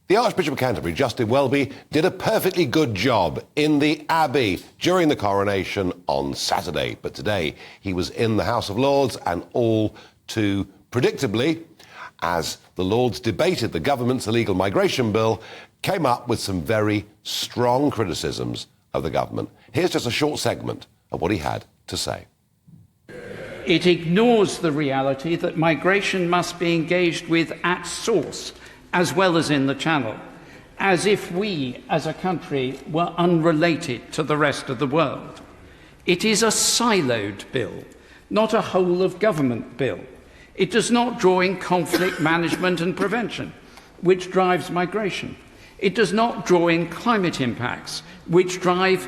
The Archbishop of Canterbury, Justin Welby, did a perfectly good job in the Abbey during the coronation on Saturday. But today he was in the House of Lords, and all too predictably, as the Lords debated the government's illegal migration bill, came up with some very strong criticisms of the government. Here's just a short segment of what he had to say. It ignores the reality that migration must be engaged with at source, as well as in the Channel, as if we, as a country, were unrelated to the rest of the world. It is a siloed bill, not a whole-of-government bill. It does not draw in conflict management and prevention, which drives migration. It does not draw in climate impacts, which drive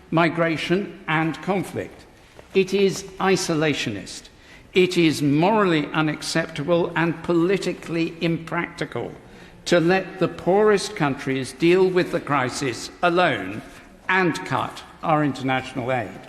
migration and conflict. It is isolationist. It is morally unacceptable and politically impractical to let the poorest countries deal with the crisis alone and cut our international aid.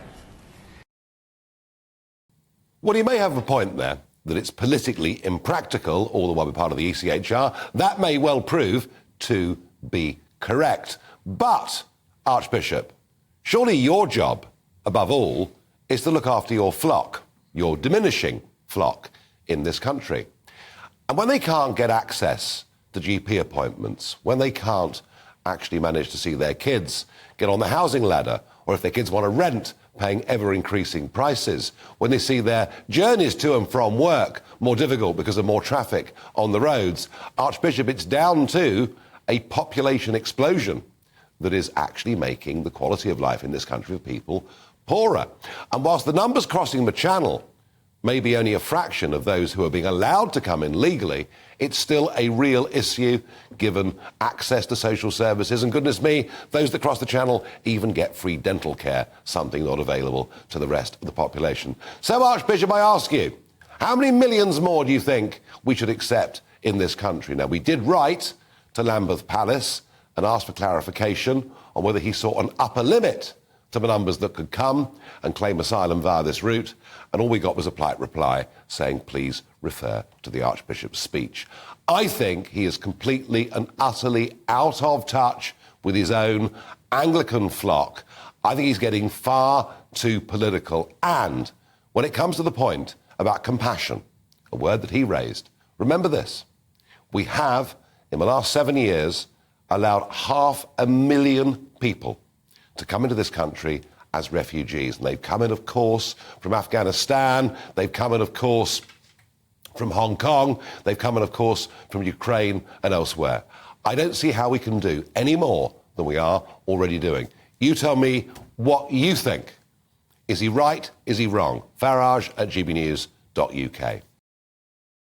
Well, you may have a point there, that it's politically impractical, all the while we're part of the ECHR. That may well prove to be correct. But, Archbishop, surely your job, above all, is to look after your flock, your diminishing flock in this country. And when they can't get access to GP appointments, when they can't actually manage to see their kids get on the housing ladder, or if their kids want to rent, paying ever-increasing prices, when they see their journeys to and from work more difficult because of more traffic on the roads, Archbishop, it's down to a population explosion that is actually making the quality of life in this country of people poorer. And whilst the numbers crossing the Channel may be only a fraction of those who are being allowed to come in legally, it's still a real issue given access to social services. And goodness me, those that cross the Channel even get free dental care, something not available to the rest of the population. So, Archbishop, I ask you, how many millions more do you think we should accept in this country? Now, we did write to Lambeth Palace and ask for clarification on whether he saw an upper limit to the numbers that could come and claim asylum via this route, and all we got was a polite reply saying, please refer to the Archbishop's speech. I think he is completely and utterly out of touch with his own Anglican flock. I think he's getting far too political. And when it comes to the point about compassion, a word that he raised, remember this: we have, in the last 7 years, allowed 500,000 people to come into this country as refugees. And they've come in, of course, from Afghanistan. They've come in, of course, from Hong Kong. They've come in, of course, from Ukraine and elsewhere. I don't see how we can do any more than we are already doing. You tell me what you think. Is he right? Is he wrong? Farage at gbnews.uk.